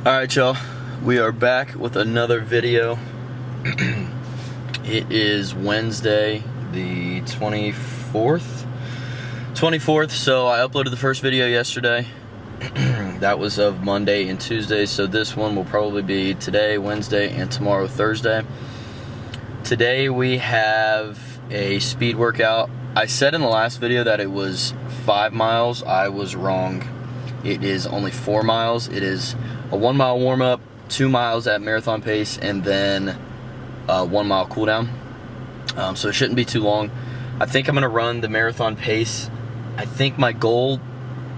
Alright, y'all, we are back with another video. It is Wednesday the 24th, so I uploaded the first video yesterday. That was of Monday and Tuesday, so this one will probably be today, Wednesday, and tomorrow, Thursday. Today we have a speed workout. I said in the last video that it was 5 miles. I was wrong. It is only 4 miles. It is a 1 mile warm up, 2 miles at marathon pace, and then a 1 mile cool down. So it shouldn't be too long. I think I'm gonna run the marathon pace. I think my goal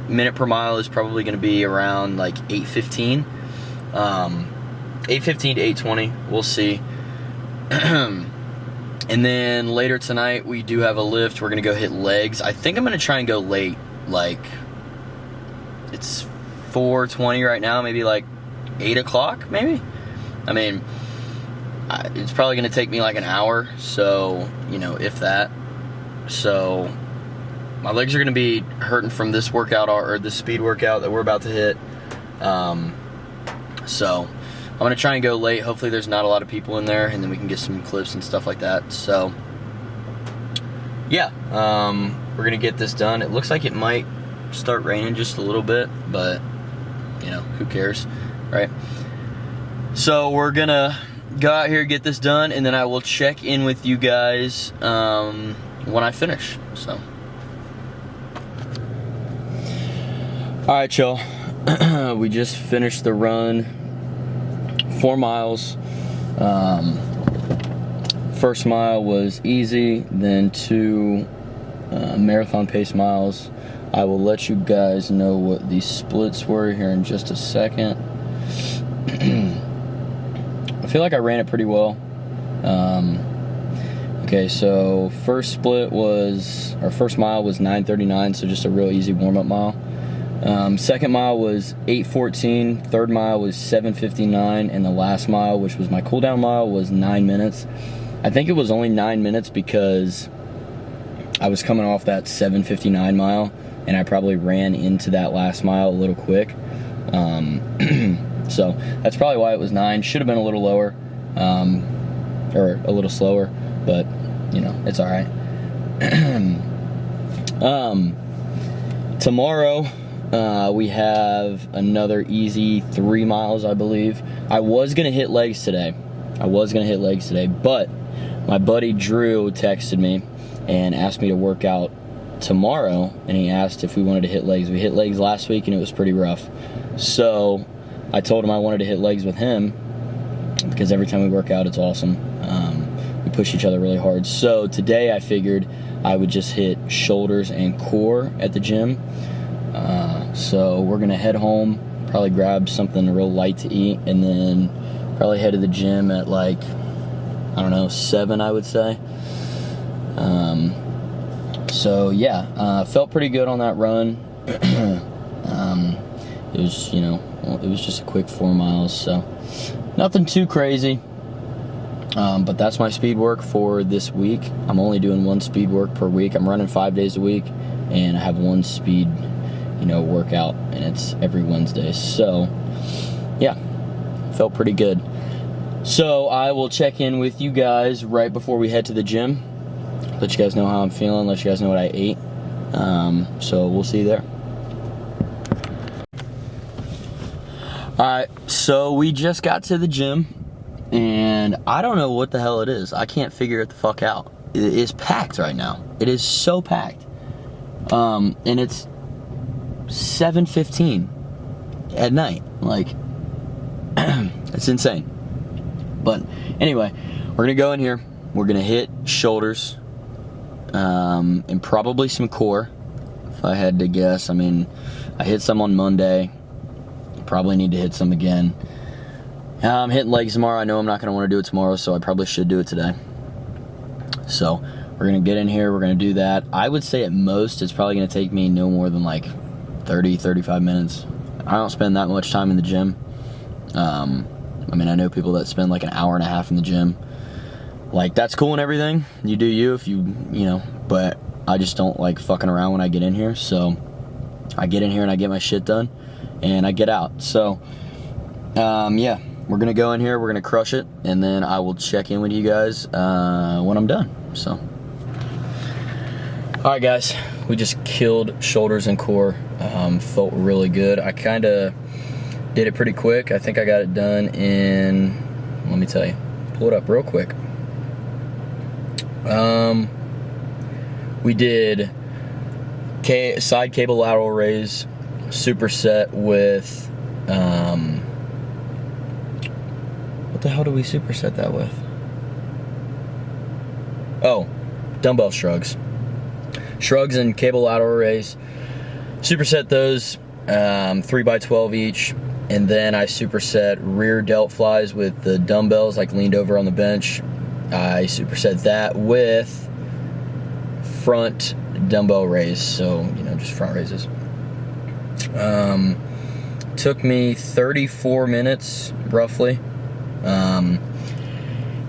minute per mile is probably gonna be around like 8:15. 8:15 to 8:20, we'll see. And then later tonight we do have a lift. We're gonna go hit legs. I think I'm gonna try and go late, like it's 4:20 right now, maybe like 8 o'clock, maybe. I mean, it's probably gonna take me like an hour, so, you know, if that. So my legs are gonna be hurting from this workout, or this speed workout that we're about to hit. So I'm gonna try and go late. Hopefully there's not a lot of people in there, and then we can get some clips and stuff like that. So yeah, we're gonna get this done. It looks like it might start raining just a little bit, but you know, who cares, right? So we're gonna go out here, get this done, and then I will check in with you guys when I finish. So all right, y'all. We just finished the run, 4 miles. First mile was easy, then 2 marathon pace miles. I will let you guys know what the splits were here in just a second. I feel like I ran it pretty well. Okay, so first mile was 9:39, so just a real easy warm-up mile. Second mile was 8:14, third mile was 7:59, and the last mile, which was my cool down mile, was 9 minutes. I think it was only 9 minutes because I was coming off that 7:59 mile, and I probably ran into that last mile a little quick. So that's probably why it was 9. Should have been a little lower, or a little slower, but you know, it's all right. Tomorrow we have another easy 3 miles, I believe. I was gonna hit legs today, but my buddy Drew texted me and asked me to work out tomorrow, and he asked if we wanted to hit legs. We hit legs last week and it was pretty rough, so I told him I wanted to hit legs with him because every time we work out it's awesome. We push each other really hard. So today I figured I would just hit shoulders and core at the gym. So we're gonna head home, probably grab something real light to eat, and then probably head to the gym at like, I don't know, 7, I would say. So yeah, felt pretty good on that run. It was, you know, it was just a quick 4 miles, so nothing too crazy. But that's my speed work for this week. I'm only doing 1 speed work per week. I'm running 5 days a week, and I have 1 speed, you know, workout, and it's every Wednesday. So yeah, felt pretty good. So I will check in with you guys right before we head to the gym. Let you guys know how I'm feeling, let you guys know what I ate. So we'll see you there. Alright, so we just got to the gym, and I don't know what the hell it is. I can't figure it the fuck out. It is packed right now. It is so packed. And it's 7:15 at night. Like, it's insane. But anyway, we're gonna go in here. We're gonna hit shoulders, and probably some core, if I had to guess. I mean, I hit some on Monday. Probably need to hit some again. I'm hitting legs tomorrow. I know I'm not gonna want to do it tomorrow, so I probably should do it today. So we're gonna get in here. We're gonna do that. I would say at most it's probably gonna take me no more than like 30-35 minutes. I don't spend that much time in the gym. I mean, I know people that spend like an hour and a half in the gym. Like, that's cool and everything. You do you, if you know, but I just don't like fucking around when I get in here. So I get in here and I get my shit done and I get out. So yeah, we're gonna go in here, we're gonna crush it, and then I will check in with you guys when I'm done. So, all right, guys, we just killed shoulders and core. Felt really good. I kind of did it pretty quick. I think I got it done in, let me tell you, pull it up real quick. We did side cable lateral raise, superset with, what the hell do we superset that with? Oh, dumbbell shrugs. Shrugs and cable lateral raise. Superset those 3x12 each, and then I superset rear delt flies with the dumbbells, like leaned over on the bench. I superset that with front dumbbell raise, so just front raises. Took me 34 minutes roughly, and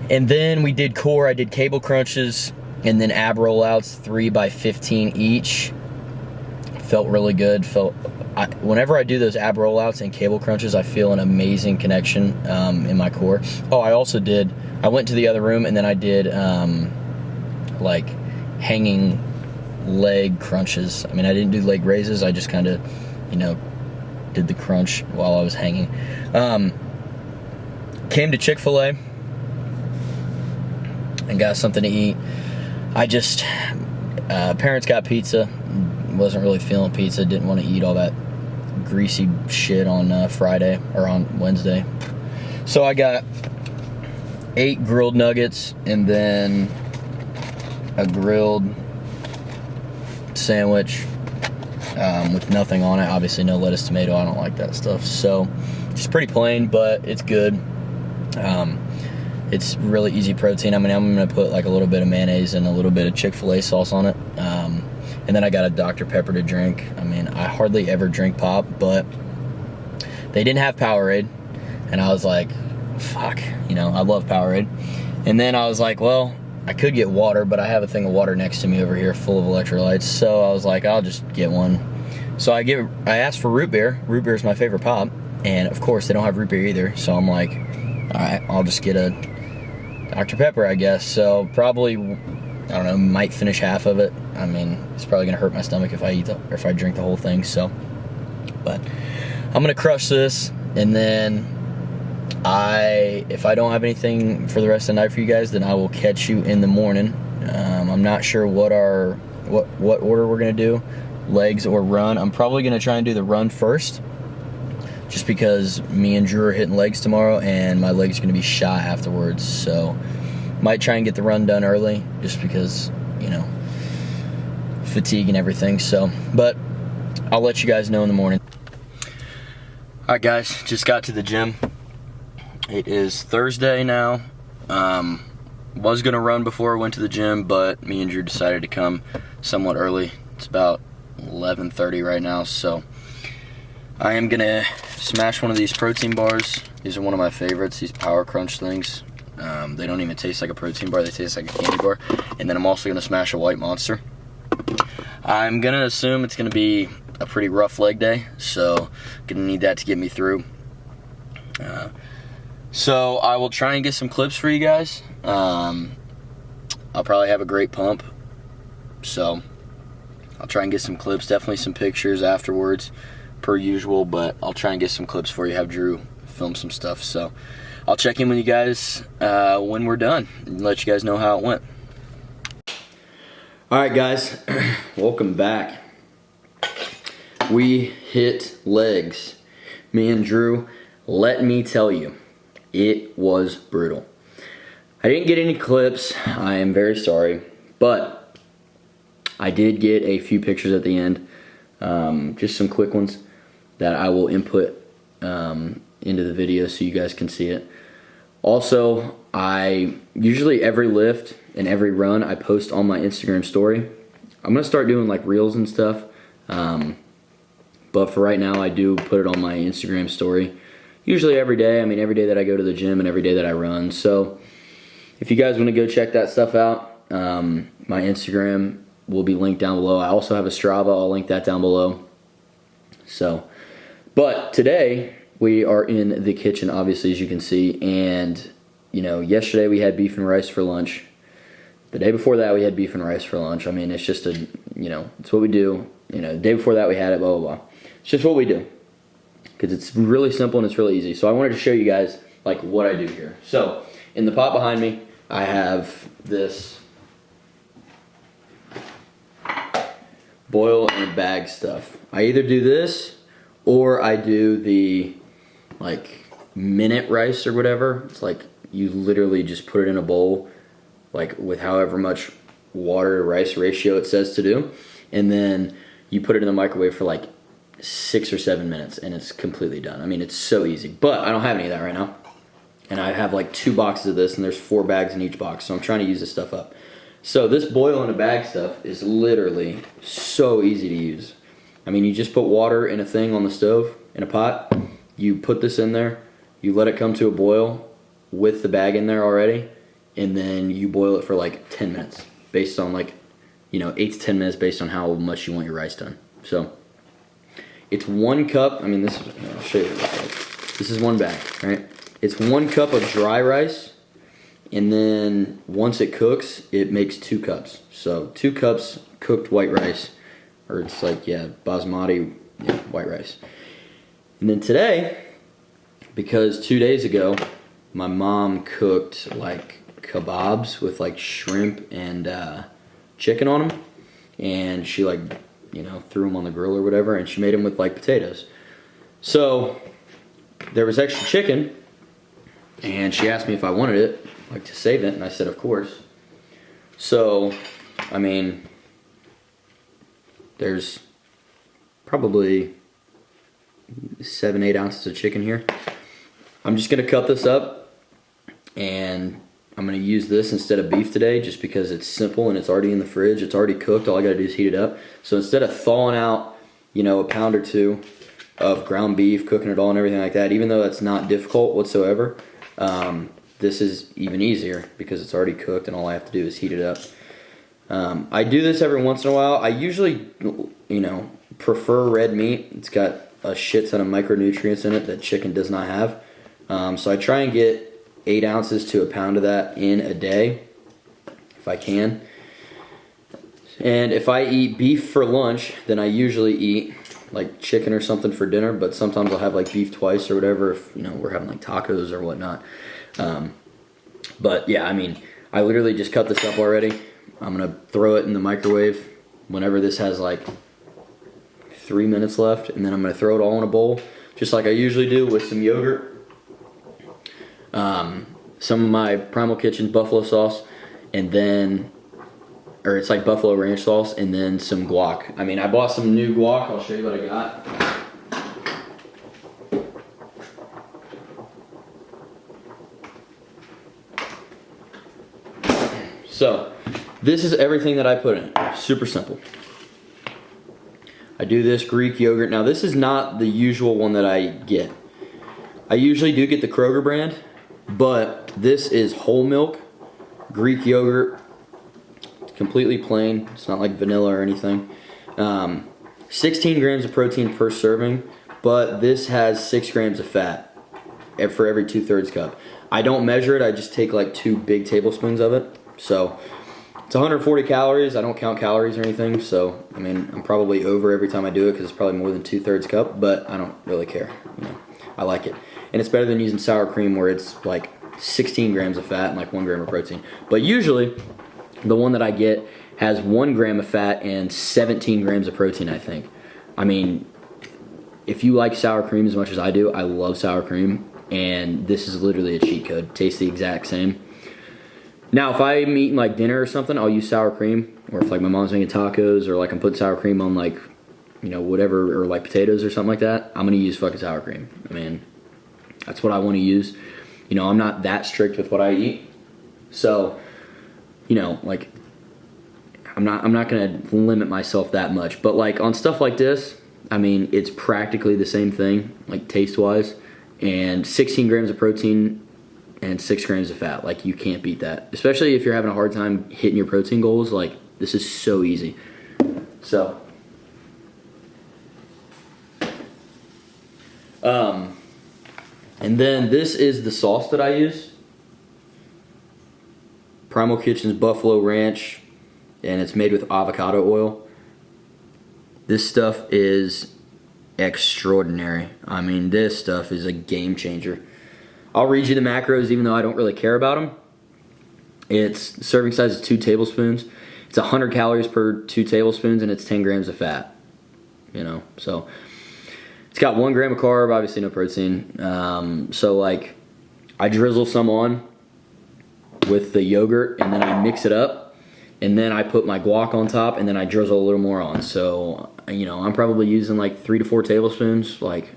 then we did core. I did cable crunches and then ab rollouts, 3x15 each. Felt really good. Whenever I do those ab rollouts and cable crunches, I feel an amazing connection in my core. Oh, I went to the other room and then I did like hanging leg crunches. I mean, I didn't do leg raises. I just kind of, did the crunch while I was hanging. Came to Chick-fil-A and got something to eat. Parents got pizza. Wasn't really feeling pizza. Didn't want to eat all that greasy shit on Friday or on Wednesday. So I got 8 grilled nuggets and then a grilled sandwich with nothing on it. Obviously no lettuce, tomato. I don't like that stuff. So just pretty plain, but it's good. It's really easy protein. I mean, I'm going to put like a little bit of mayonnaise and a little bit of Chick-fil-A sauce on it. And then I got a Dr. Pepper to drink. I mean, I hardly ever drink pop, but they didn't have Powerade. And I was like, fuck, I love Powerade. And then I was like, well, I could get water, but I have a thing of water next to me over here full of electrolytes. So I was like, I'll just get one. So I asked for root beer. Root beer is my favorite pop. And of course, they don't have root beer either. So I'm like, all right, I'll just get a Dr. Pepper, I guess. So probably, I don't know, might finish half of it. I mean, it's probably gonna hurt my stomach if I drink the whole thing. So, but I'm gonna crush this, and then if I don't have anything for the rest of the night for you guys, then I will catch you in the morning. I'm not sure what order we're gonna do, legs or run. I'm probably gonna try and do the run first, just because me and Drew are hitting legs tomorrow, and my legs are gonna be shot afterwards. So, might try and get the run done early, just because fatigue and everything. So, but I'll let you guys know in the morning. All right, guys, just got to the gym. It is Thursday now. Was gonna run before I went to the gym, but me and Drew decided to come somewhat early. It's about 11:30 right now, so I am gonna smash one of these protein bars. These are one of my favorites, these Power Crunch things. They don't even taste like a protein bar, they taste like a candy bar. And then I'm also gonna smash a White Monster. I'm gonna assume it's gonna be a pretty rough leg day, so gonna need that to get me through. So I will try and get some clips for you guys. I'll probably have a great pump, so I'll try and get some clips, definitely some pictures afterwards, per usual, but I'll try and get some clips for you, have Drew film some stuff. So I'll check in with you guys when we're done and let you guys know how it went. All right, guys, welcome back. We hit legs. Me and Drew, let me tell you, it was brutal. I didn't get any clips. I am very sorry, but I did get a few pictures at the end, just some quick ones that I will input into the video so you guys can see it. Also, I usually every lift and every run I post on my Instagram story. I'm gonna start doing like reels and stuff, but for right now I do put it on my Instagram story. Usually every day. I mean, every day that I go to the gym and every day that I run. So if you guys want to go check that stuff out, my Instagram will be linked down below. I also have a Strava. I'll link that down below. So, but today we are in the kitchen, obviously, as you can see, and you know, yesterday we had beef and rice for lunch. The day before that we had beef and rice for lunch. I mean, it's just a, you know, it's what we do. You know, the day before that we had it, blah, blah, blah. It's just what we do. Because it's really simple and it's really easy. So I wanted to show you guys, like, what I do here. So, in the pot behind me, I have this boil and bag stuff. I either do this, or I do the, like, minute rice or whatever. It's like, you literally just put it in a bowl, like with however much water to rice ratio it says to do, and then you put it in the microwave for like 6 or 7 minutes and it's completely done. I mean, it's so easy, but I don't have any of that right now, and I have like 2 boxes of this, and there's 4 bags in each box, so I'm trying to use this stuff up. So this boil in a bag stuff is literally so easy to use. I mean, you just put water in a thing on the stove, in a pot, you put this in there, you let it come to a boil with the bag in there already, and then you boil it for like 10 minutes based on, like, you know, 8 to 10 minutes based on how much you want your rice done. So it's 1 cup. I mean, this is, I'll show you what it looks like. This is 1 bag, right? It's 1 cup of dry rice, and then once it cooks, it makes 2 cups. So 2 cups cooked white rice, or it's like, yeah, basmati, yeah, white rice. And then today, because 2 days ago my mom cooked like kebabs with like shrimp and chicken on them, and she, like, you know, threw them on the grill or whatever, and she made them with like potatoes. So there was extra chicken, and she asked me if I wanted it, like, to save it, and I said of course. So I mean, there's probably 7-8 ounces of chicken here. I'm just gonna cut this up, and I'm gonna use this instead of beef today, just because it's simple and it's already in the fridge. It's already cooked. All I gotta do is heat it up. So instead of thawing out, you know, a pound or 2 of ground beef, cooking it all and everything like that, even though that's not difficult whatsoever, this is even easier because it's already cooked and all I have to do is heat it up. I do this every once in a while. I usually, you know, prefer red meat. It's got a shit ton of micronutrients in it that chicken does not have. So I try and get 8 ounces to a pound of that in a day, if I can. And if I eat beef for lunch, then I usually eat like chicken or something for dinner, but sometimes I'll have like beef twice or whatever if, you know, we're having like tacos or whatnot. But yeah, I mean, I literally just cut this up already. I'm gonna throw it in the microwave whenever this has like 3 minutes left, and then I'm gonna throw it all in a bowl, just like I usually do, with some yogurt, some of my Primal Kitchen buffalo sauce, and then, or it's like buffalo ranch sauce, and then some guac. I mean, I bought some new guac. I'll show you what I got. So this is everything that I put in. Super simple. I do this Greek yogurt. Now this is not the usual one that I get. I usually do get the Kroger brand, but this is whole milk Greek yogurt. It's completely plain. It's not like vanilla or anything. 16 grams of protein per serving, but this has 6 grams of fat for every 2/3 cup. I don't measure it. I just take like 2 big tablespoons of it. So it's 140 calories. I don't count calories or anything, so I mean, I'm probably over every time I do it because it's probably more than 2/3 cup, but I don't really care. You know, I like it. And it's better than using sour cream where it's like 16 grams of fat and like 1 gram of protein. But usually the one that I get has 1 gram of fat and 17 grams of protein, I think. I mean, if you like sour cream as much as I do, I love sour cream, and this is literally a cheat code. It tastes the exact same. Now, if I'm eating like dinner or something, I'll use sour cream. Or if like my mom's making tacos, or like I'm putting sour cream on like, you know, whatever, or like potatoes or something like that, I'm gonna use fucking sour cream. I mean, that's what I want to use. You know, I'm not that strict with what I eat. So, you know, like, I'm not gonna limit myself that much. But like on stuff like this, I mean, it's practically the same thing, like taste-wise. And 16 grams of protein and 6 grams of fat. Like, you can't beat that. Especially if you're having a hard time hitting your protein goals. Like, this is so easy. So, And then this is the sauce that I use. Primal Kitchen's Buffalo Ranch, and it's made with avocado oil. This stuff is extraordinary. I mean, this stuff is a game changer. I'll read you the macros even though I don't really care about them. Its serving size is 2 tablespoons. It's 100 calories per 2 tablespoons, and it's 10 grams of fat. You know, so it's got 1 gram of carb, obviously no protein. So like, I drizzle some on with the yogurt, and then I mix it up, and then I put my guac on top, and then I drizzle a little more on. So, you know, I'm probably using like 3 to 4 tablespoons. Like,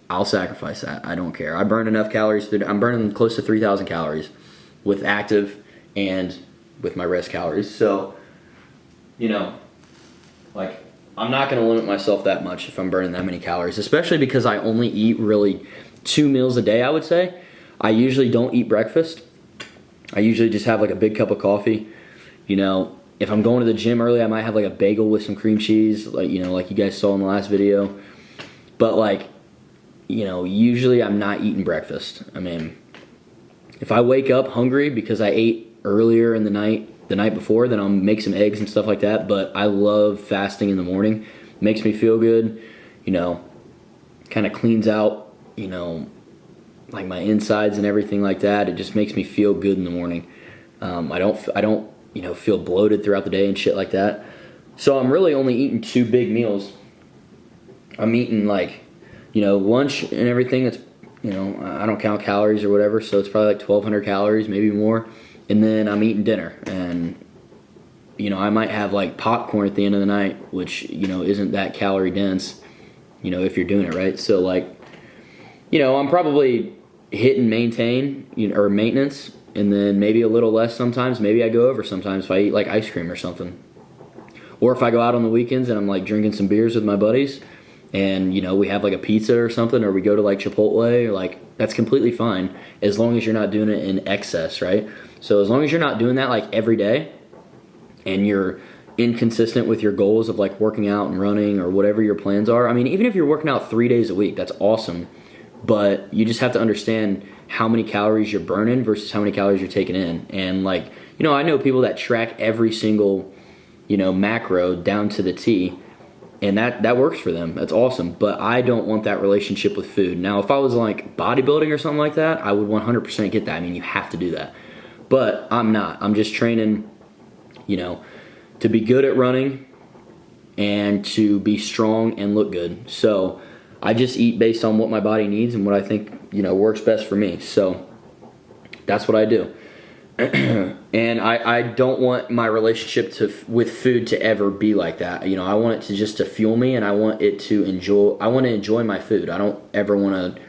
I'll sacrifice that. I don't care. I burn enough calories. I'm burning close to 3,000 calories with active and with my rest calories. So, you know, like, I'm not going to limit myself that much if I'm burning that many calories, especially because I only eat really 2 meals a day, I would say. I usually don't eat breakfast. I usually just have like a big cup of coffee. You know, if I'm going to the gym early, I might have like a bagel with some cream cheese, like, you know, like you guys saw in the last video. But like, you know, usually I'm not eating breakfast. I mean, if I wake up hungry because I ate earlier in the night before, then I'll make some eggs and stuff like that. But I love fasting in the morning. Makes me feel good, you know, kind of cleans out, you know, like my insides and everything like that. It just makes me feel good in the morning. I don't, you know, feel bloated throughout the day and shit like that. So I'm really only eating 2 big meals. I'm eating like, you know, lunch and everything. That's, you know, I don't count calories or whatever, so it's probably like 1,200 calories, maybe more. And then I'm eating dinner, and, you know, I might have like popcorn at the end of the night, which, you know, isn't that calorie dense, you know, if you're doing it right. So like, you know, I'm probably hitting maintain, you know, or maintenance, and then maybe a little less sometimes. Maybe I go over sometimes if I eat like ice cream or something. Or if I go out on the weekends and I'm like drinking some beers with my buddies, and, you know, we have like a pizza or something, or we go to like Chipotle, or like, that's completely fine as long as you're not doing it in excess, right? So as long as you're not doing that like every day, and you're inconsistent with your goals of like working out and running or whatever your plans are. I mean, even if you're working out 3 days a week, that's awesome. But you just have to understand how many calories you're burning versus how many calories you're taking in. And like, you know, I know people that track every single, you know, macro down to the T, and that works for them. That's awesome. But I don't want that relationship with food. Now, if I was like bodybuilding or something like that, I would 100% get that. I mean, you have to do that. But I'm not. I'm just training, you know, to be good at running and to be strong and look good. So I just eat based on what my body needs and what I think, you know, works best for me. So that's what I do. And I don't want my relationship with food to ever be like that. You know, I want it to just to fuel me, and I want to enjoy my food. I don't ever want to,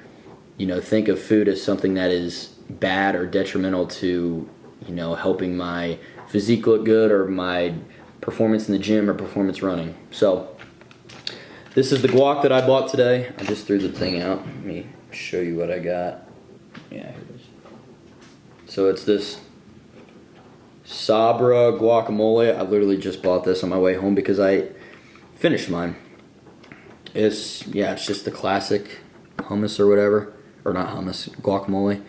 you know, think of food as something that is bad or detrimental to, you know, helping my physique look good or my performance in the gym or performance running. So this is the guac that I bought today. I just threw the thing out. Let me show you what I got. Yeah, here it is. So it's this Sabra guacamole. I literally just bought this on my way home because I finished mine. It's just the classic hummus or whatever. Or not hummus, guacamole.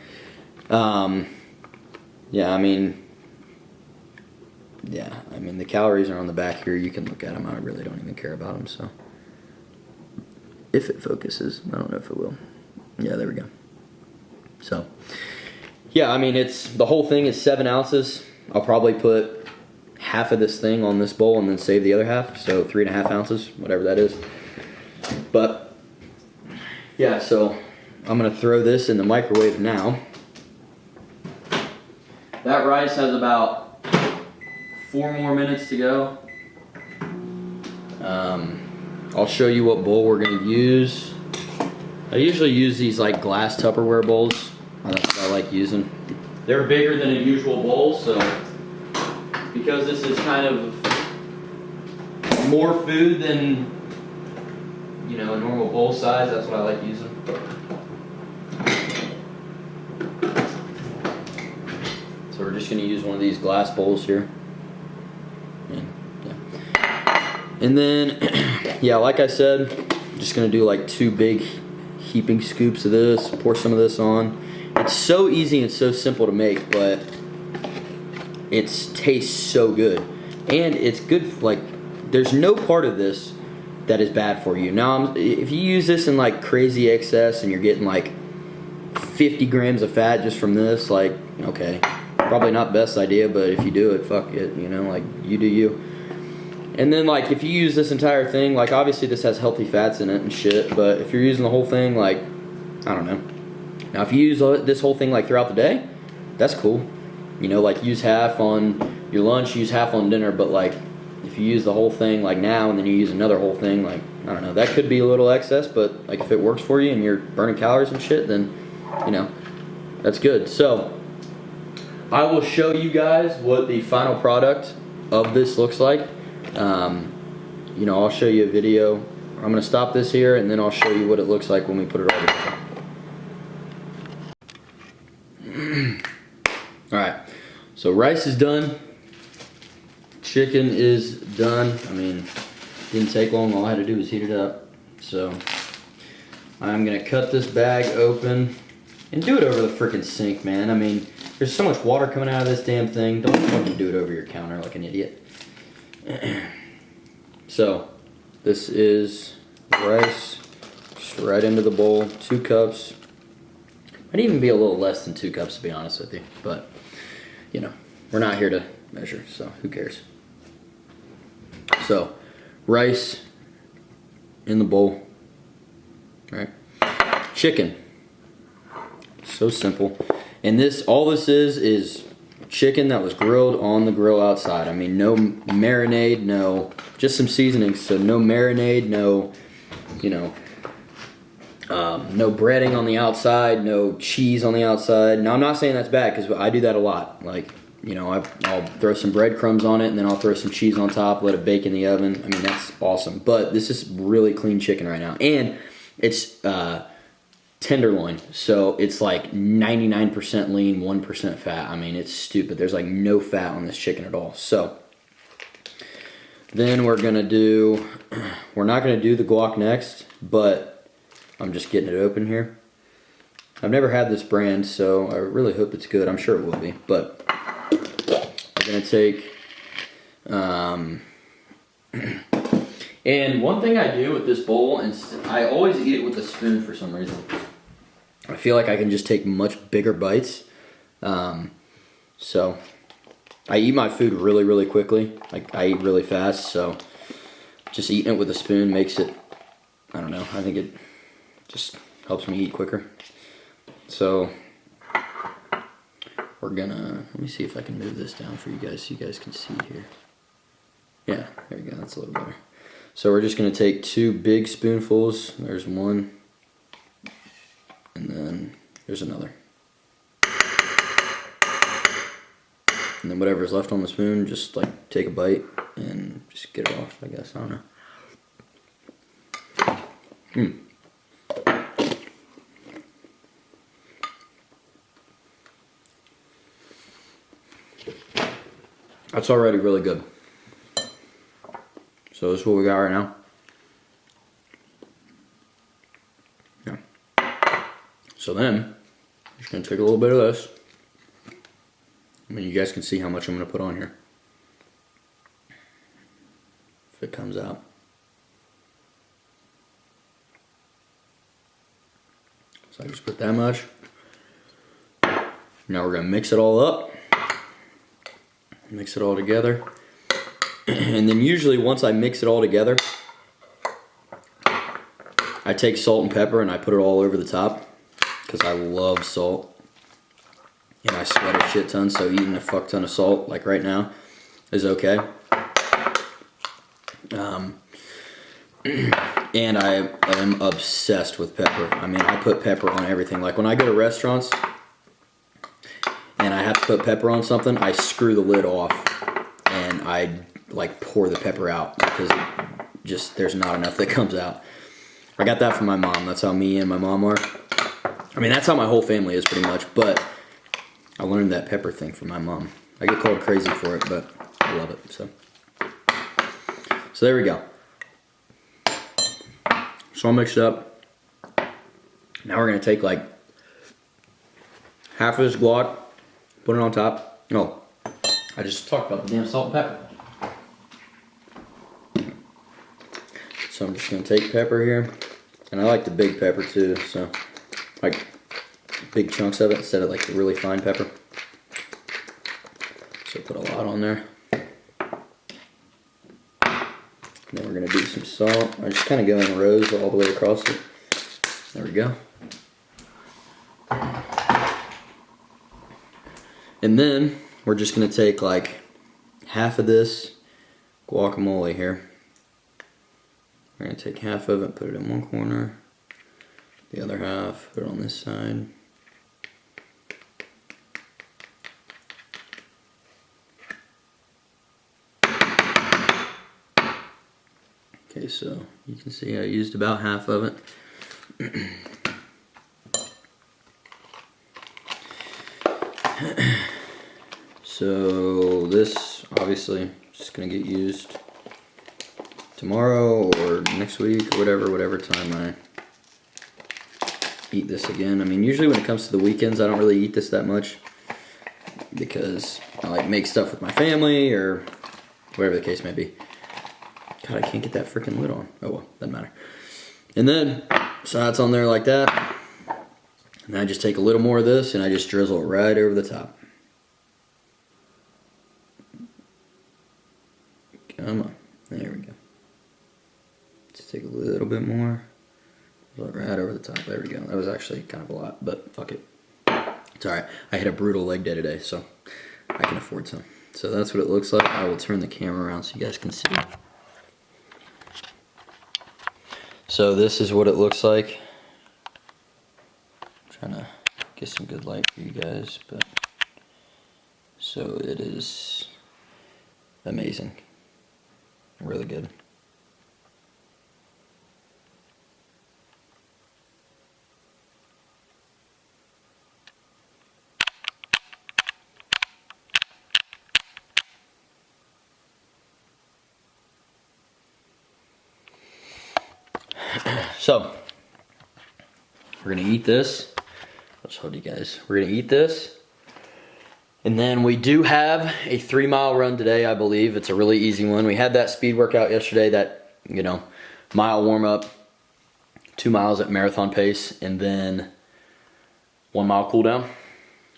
I mean, the calories are on the back here. You can look at them. I really don't even care about them, so. If it focuses. I don't know if it will. Yeah, there we go. So, yeah, I mean, the whole thing is 7 ounces. I'll probably put half of this thing on this bowl and then save the other half. So 3.5 ounces, whatever that is. But, yeah, so I'm going to throw this in the microwave now. That rice has about 4 more minutes to go. I'll show you what bowl we're going to use. I usually use these like glass Tupperware bowls. That's what I like using. They're bigger than a usual bowl, so because this is kind of more food than, you know, a normal bowl size, that's what I like using. So we're just going to use one of these glass bowls here. And then, yeah, like I said, I'm just going to do like 2 big heaping scoops of this, pour some of this on. It's so easy and so simple to make, but it tastes so good. And it's good, like, there's no part of this that is bad for you. Now, if you use this in like crazy excess and you're getting like 50 grams of fat just from this, like, okay, probably not best idea, but if you do it, fuck it, you know, like, you do you. And then, like, if you use this entire thing, like, obviously this has healthy fats in it and shit, but if you're using the whole thing, like, I don't know. Now, if you use this whole thing, like, throughout the day, that's cool. You know, like, use half on your lunch, use half on dinner, but, like, if you use the whole thing, like, now, and then you use another whole thing, like, I don't know, that could be a little excess, but, like, if it works for you and you're burning calories and shit, then, you know, that's good. So, I will show you guys what the final product of this looks like. You know, I'll show you a video. I'm going to stop this here, and then I'll show you what it looks like when we put it all together. Alright, so rice is done. Chicken is done. I mean, didn't take long. All I had to do was heat it up. So, I'm going to cut this bag open and do it over the freaking sink, man. I mean, there's so much water coming out of this damn thing. Don't fucking do it over your counter like an idiot. So, this is rice, just right into the bowl, 2 cups. Might even be a little less than 2 cups, to be honest with you. But, you know, we're not here to measure, so who cares? So, rice in the bowl, right? Chicken, so simple. And this, all this is chicken that was grilled on the grill outside. I mean, no marinade, no, just some seasonings. So no marinade, no, you know, no breading on the outside, no cheese on the outside. Now, I'm not saying that's bad, because I do that a lot. Like, you know, I'll throw some breadcrumbs on it, and then I'll throw some cheese on top, let it bake in the oven. I mean, that's awesome. But this is really clean chicken right now. And it's tenderloin, so it's like 99% lean, 1% fat. I mean, it's stupid. There's like no fat on this chicken at all. So then we're not gonna do the guac next, but I'm just getting it open here. I've never had this brand, so I really hope it's good. I'm sure it will be, but we're gonna take and one thing I do with this bowl, and I always eat it with a spoon for some reason. I feel like I can just take much bigger bites. So I eat my food really, really quickly. Like, I eat really fast, so just eating it with a spoon makes it, I don't know, I think it just helps me eat quicker. So we're gonna, let me see if I can move this down for you guys so you guys can see here. Yeah, there we go, that's a little better. So we're just gonna take 2 big spoonfuls. There's one, and then there's another. And then whatever's left on the spoon, just like take a bite and just get it off, I guess, I don't know. That's already really good. So this is what we got right now. Yeah. So then, I'm just gonna take a little bit of this. I mean, you guys can see how much I'm gonna put on here. If it comes out. So I just put that much. Now we're gonna mix it all up. Mix it all together. And then usually once I mix it all together, I take salt and pepper and I put it all over the top, because I love salt. And I sweat a shit ton, so eating a fuck ton of salt, like right now, is okay. And I am obsessed with pepper. I mean, I put pepper on everything. Like when I go to restaurants and I have to put pepper on something, I screw the lid off and I like pour the pepper out, because just there's not enough that comes out. I got that from my mom. That's how me and my mom are. I mean, that's how my whole family is pretty much, but I learned that pepper thing from my mom. I get called crazy for it, but I love it. So there we go. So I'll mix it up. Now we're gonna take like half of this guac, put it on top. Oh, I just talked about the damn salt and pepper. So I'm just gonna take pepper here, and I like the big pepper too, so like big chunks of it instead of like the really fine pepper. So put a lot on there. Then we're gonna do some salt. I just kind of go in rows all the way across it. There we go. And then we're just gonna take like half of this guacamole here. We're gonna take half of it, put it in one corner, the other half, put it on this side. Okay, so you can see I used about half of it. So this obviously just gonna get used tomorrow or next week or whatever time I eat this again. I mean, usually when it comes to the weekends, I don't really eat this that much because I like make stuff with my family or whatever the case may be. God, I can't get that freaking lid on. Oh well, doesn't matter. And then, so that's on there like that. And then I just take a little more of this and I just drizzle it right over the top. Come on, there we go. Just take a little bit more. Right over the top, there we go. That was actually kind of a lot, but fuck it. It's alright. I had a brutal leg day today, so I can afford some. So that's what it looks like. I will turn the camera around so you guys can see. So this is what it looks like. I'm trying to get some good light for you guys, but so it is amazing. Really good. So, we're gonna eat this. I'll just hold you guys. We're gonna eat this. And then we do have a 3-mile run today, I believe. It's a really easy one. We had that speed workout yesterday, that, you know, mile warm up, 2 miles at marathon pace, and then 1 mile cool down.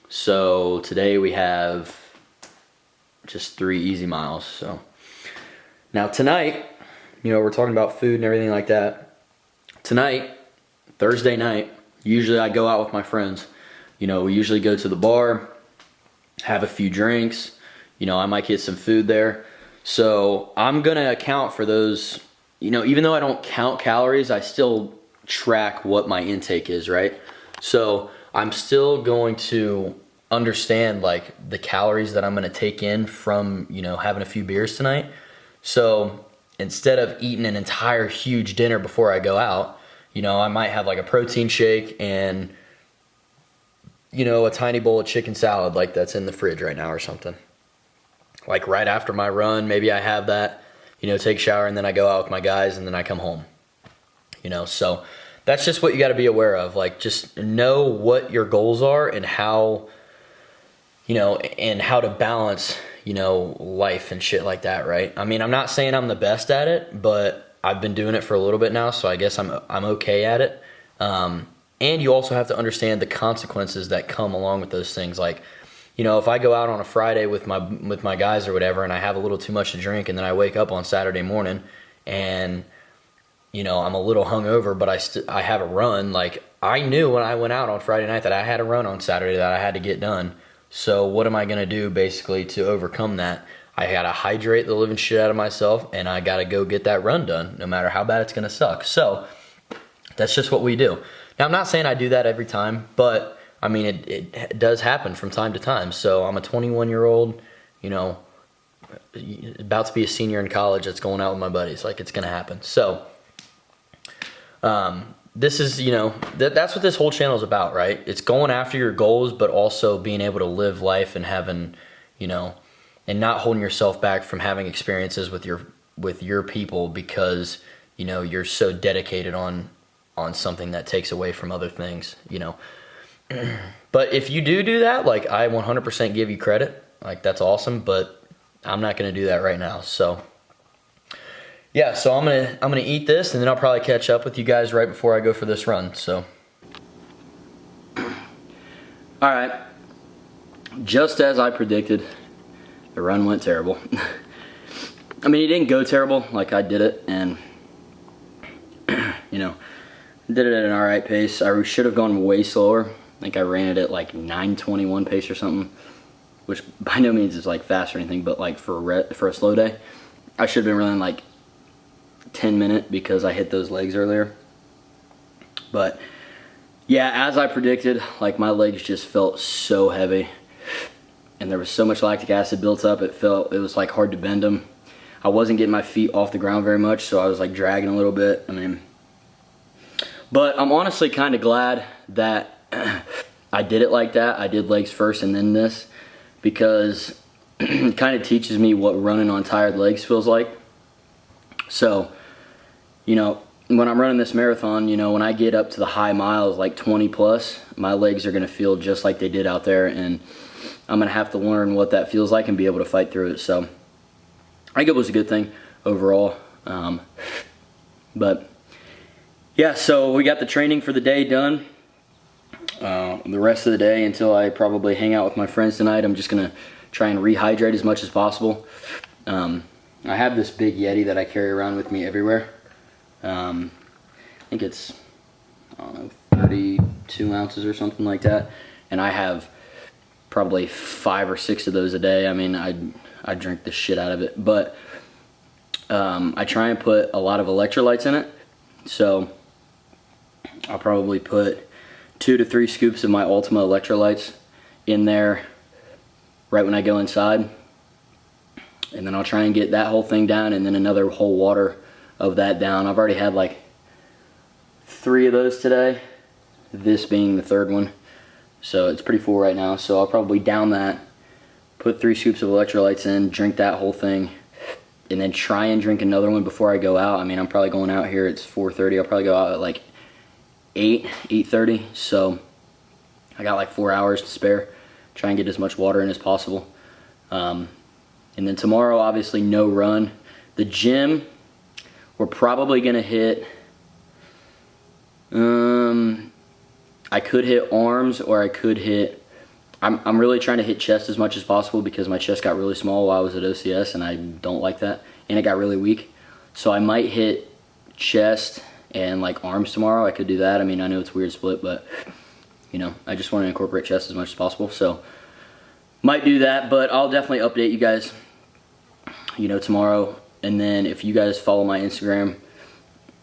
So today we have just 3 easy miles. So now tonight, you know, we're talking about food and everything like that. Tonight, Thursday night, usually I go out with my friends. You know, we usually go to the bar, have a few drinks. You know, I might get some food there. So I'm gonna account for those. You know, even though I don't count calories, I still track what my intake is, right? So I'm still going to understand like the calories that I'm gonna take in from, you know, having a few beers tonight. So instead of eating an entire huge dinner before I go out, you know, I might have like a protein shake and, you know, a tiny bowl of chicken salad like that's in the fridge right now or something. Like right after my run, maybe I have that, you know, take a shower and then I go out with my guys and then I come home. You know, so that's just what you got to be aware of. Like, just know what your goals are and how, you know, and how to balance, you know, life and shit like that, right? I mean, I'm not saying I'm the best at it, but I've been doing it for a little bit now, so I guess I'm okay at it. And you also have to understand the consequences that come along with those things. Like, you know, if I go out on a Friday with my guys or whatever, and I have a little too much to drink, and then I wake up on Saturday morning, and you know, I'm a little hungover, but I have a run. Like, I knew when I went out on Friday night that I had a run on Saturday that I had to get done. So what am I gonna do basically to overcome that? I gotta hydrate the living shit out of myself, and I gotta go get that run done, no matter how bad it's gonna suck. So that's just what we do. Now, I'm not saying I do that every time, but I mean, it does happen from time to time. So I'm a 21-year-old, you know, about to be a senior in college that's going out with my buddies. Like, it's gonna happen. So this is, you know, that's what this whole channel is about, right? It's going after your goals, but also being able to live life and having, you know, and not holding yourself back from having experiences with your people because, you know, you're so dedicated on on something that takes away from other things, you know. But if you do that, like, I 100% give you credit. Like, that's awesome, but I'm not gonna do that right now. So yeah, so I'm gonna eat this, and then I'll probably catch up with you guys right before I go for this run. So all right, just as I predicted, the run went terrible. I mean, it didn't go terrible, like, I did it, and you know, did it at an alright pace. I should have gone way slower. I think I ran it at like 9:21 pace or something, which by no means is like fast or anything, but like for a slow day, I should have been running like 10-minute because I hit those legs earlier. But yeah, as I predicted, like, my legs just felt so heavy, and there was so much lactic acid built up. It was like hard to bend them. I wasn't getting my feet off the ground very much, so I was like dragging a little bit. I mean, but I'm honestly kind of glad that I did it like that. I did legs first and then this, because it kind of teaches me what running on tired legs feels like. So, you know, when I'm running this marathon, you know, when I get up to the high miles, like 20 plus, my legs are going to feel just like they did out there, and I'm going to have to learn what that feels like and be able to fight through it. So I think it was a good thing overall. But yeah, so we got the training for the day done. The rest of the day, until I probably hang out with my friends tonight, I'm just gonna try and rehydrate as much as possible. I have this big Yeti that I carry around with me everywhere. I think it's, I don't know, 32 ounces or something like that, and I have probably 5 or 6 of those a day. I mean, I drink the shit out of it, but I try and put a lot of electrolytes in it. So I'll probably put 2 to 3 scoops of my Ultima electrolytes in there right when I go inside, and then I'll try and get that whole thing down, and then another whole water of that down. I've already had like 3 of those today, this being the 3rd one, so it's pretty full right now. So I'll probably down that, put 3 scoops of electrolytes in, drink that whole thing, and then try and drink another one before I go out. I mean, I'm probably going out here, it's 4:30, I'll probably go out at like 8:30, so I got like 4 hours to spare. Try and get as much water in as possible. And then tomorrow, obviously no run. The gym, we're probably gonna hit, I could hit arms, or I could hit, I'm really trying to hit chest as much as possible, because my chest got really small while I was at OCS, and I don't like that, and it got really weak. So I might hit chest and like arms tomorrow. I could do that. I mean, I know it's a weird split, but you know, I just want to incorporate chest as much as possible, so might do that. But I'll definitely update you guys, you know, tomorrow. And then if you guys follow my Instagram,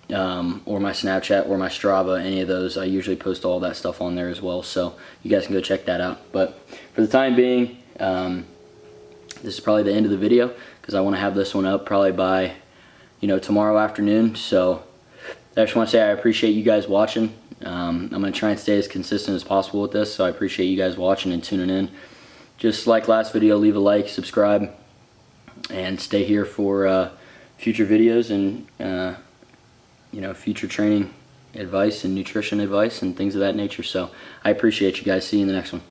or my Snapchat, or my Strava, any of those, I usually post all that stuff on there as well, so you guys can go check that out. But for the time being, this is probably the end of the video, because I want to have this one up probably by, you know, tomorrow afternoon. So I just want to say I appreciate you guys watching. I'm going to try and stay as consistent as possible with this, so I appreciate you guys watching and tuning in. Just like last video, leave a like, subscribe, and stay here for future videos and you know, future training advice and nutrition advice and things of that nature. So I appreciate you guys. See you in the next one.